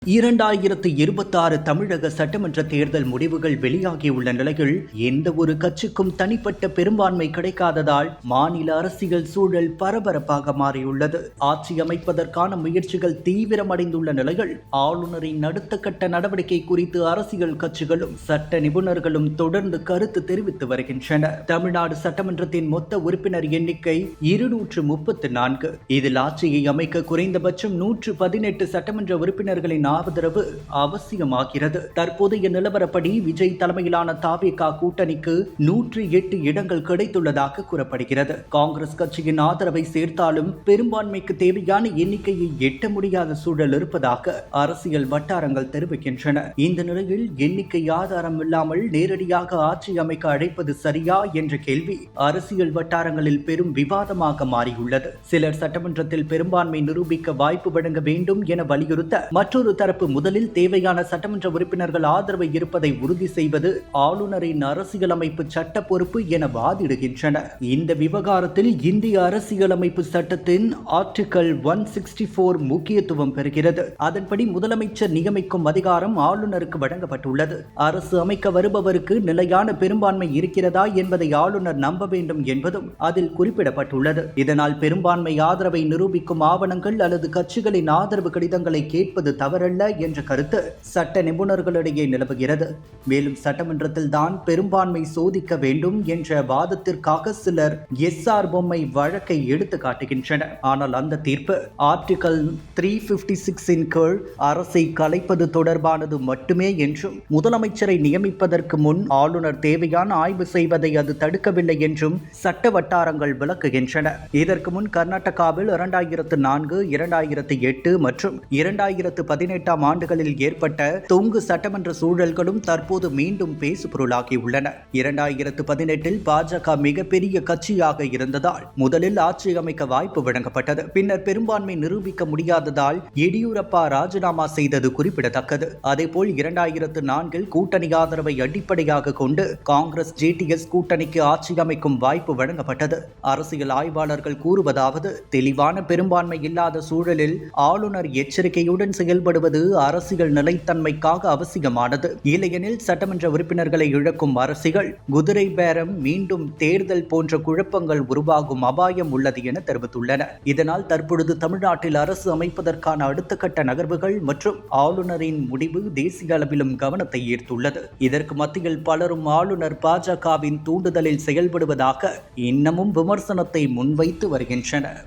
2026 தமிழக சட்டமன்ற தேர்தல் முடிவுகள் வெளியாகியுள்ள நிலையில் எந்த ஒரு கட்சிக்கும் தனிப்பட்ட பெரும்பான்மை கிடைக்காததால் மாநில அரசியல் சூழல் பரபரப்பாக மாறியுள்ளது. ஆட்சி அமைப்பதற்கான முயற்சிகள் தீவிரமடைந்துள்ள நிலையில் ஆளுநரின் அடுத்த கட்ட நடவடிக்கை குறித்து அரசியல் கட்சிகளும் சட்ட நிபுணர்களும் தொடர்ந்து கருத்து தெரிவித்து வருகின்றனர். தமிழ்நாடு சட்டமன்றத்தின் மொத்த உறுப்பினர் எண்ணிக்கை 234. இதில் ஆட்சியை அமைக்க குறைந்தபட்சம் 118 சட்டமன்ற உறுப்பினர்களின் ஆதரவு அவசியமாகிறது. தற்போதைய நிலவரப்படி விஜய் தலைமையிலான தாவேகா கூட்டணிக்கு 108 இடங்கள் கிடைத்துள்ளதாக கூறப்படுகிறது. காங்கிரஸ் கட்சியின் ஆதரவை சேர்த்தாலும் பெரும்பான்மைக்கு தேவையான எண்ணிக்கையை எட்ட முடியாத சூழல் இருப்பதாக அரசியல் வட்டாரங்கள் தெரிவிக்கின்றன. இந்த நிலையில் எண்ணிக்கை ஆதாரம் இல்லாமல் நேரடியாக ஆட்சி அமைக்க அழைப்பது சரியா என்ற கேள்வி அரசியல் வட்டாரங்களில் பெரும் விவாதமாக மாறியுள்ளது. சிலர் சட்டமன்றத்தில் பெரும்பான்மை நிரூபிக்க வாய்ப்பு வழங்க வேண்டும் என வலியுறுத்த, மற்றொரு தரப்பு முதலில் தேவையான சட்டமன்ற உறுப்பினர்கள் ஆதரவு இருப்பதை உறுதி செய்வது ஆளுநரின் அரசியலமைப்பு சட்ட பொறுப்பு என வாதிடுகின்றனர். இந்த விவகாரத்தில் இந்திய அரசியலமைப்பு சட்டத்தின் ஆர்டிகல் 164 முக்கியத்துவம் பெறுகிறது. அதன்படி முதலமைச்சர் நியமிக்கும் அதிகாரம் ஆளுநருக்கு வழங்கப்பட்டுள்ளது. அரசு அமைக்க வருபவருக்கு நிலையான பெரும்பான்மை இருக்கிறதா என்பதை ஆளுநர் நம்ப வேண்டும் என்பதும் அதில் குறிப்பிடப்பட்டுள்ளது. இதனால் பெரும்பான்மை ஆதரவை நிரூபிக்கும் ஆவணங்கள் அல்லது கட்சிகளின் ஆதரவு கடிதங்களை கேட்பது தவறல்ல என்ற கருத்து சட்ட நிபுணர்களிடையே நிலவுகிறது. மேலும் சட்டமன்றத்தில் தான் பெரும்பான்மை சோதிக்க வேண்டும் என்ற வாதத்திற்காக சிலர் எஸ்ஆர் பொம்மை வழக்கை எடுத்து காட்டுகின்றனர். ஆனால் அந்த தீர்ப்பு ஆர்டிகல் 356 கீழ் அரசை கலைப்பது தொடர்பானது மட்டுமே என்றும், முதலமைச்சரை நியமிப்பதற்கு முன் ஆளுநர் தேவையான ஆய்வு செய்வதை அது தடுக்கவில்லை என்றும் சட்ட வட்டாரங்கள் விளக்குகின்றன. இதற்கு முன் கர்நாடகாவில் 2004, 2008 மற்றும் 2018 ஆண்டுகளில் ஏற்பட்ட தொங்கு சட்டமன்ற சூழல்களும் தற்போது மீண்டும் பேசுபொருளாகியுள்ளன. 2018 பாஜக மிகப்பெரிய கட்சியாக இருந்ததால் முதலில் ஆட்சி அமைக்க வாய்ப்பு வழங்கப்பட்டது. பின்னர் பெரும்பான்மை நிரூபிக்க முடியாததால் எடியூரப்பா ராஜினாமா செய்தது குறிப்பிடத்தக்கது. அதேபோல் 2004 கூட்டணி ஆதரவை அடிப்படையாக கொண்டு காங்கிரஸ் ஜேடிஎஸ் கூட்டணிக்கு ஆட்சி அமைக்கும் வாய்ப்பு வழங்கப்பட்டது. அரசியல் ஆய்வாளர்கள் கூறுவதாவது, தெளிவான பெரும்பான்மை இல்லாத சூழலில் ஆளுநர் எச்சரிக்கையுடன் செயல்படுவது அரசியல் நிலைத்தன்மைக்காக அவசியமானது. இல்லையெனில் சட்டமன்ற உறுப்பினர்களை இழக்கும் அரசியல் குதிரை பேரம் மீண்டும் தேர்தல் போன்ற குழப்பங்கள் உருவாகும் அபாயம் உள்ளது என தெரிவித்துள்ளனர். இதனால் தற்பொழுது தமிழ்நாட்டில் அரசு அமைப்பதற்கான அடுத்த கட்ட நகர்வுகள் மற்றும் ஆளுநரின் முடிவு தேசிய அளவிலும் கவனத்தை ஈர்த்துள்ளது. இதற்கு மத்தியில் பலரும் ஆளுநர் பாஜகவின் தூண்டுதலில் செயல்படுவதாக இன்னமும் விமர்சனத்தை முன்வைத்து வருகின்றனர்.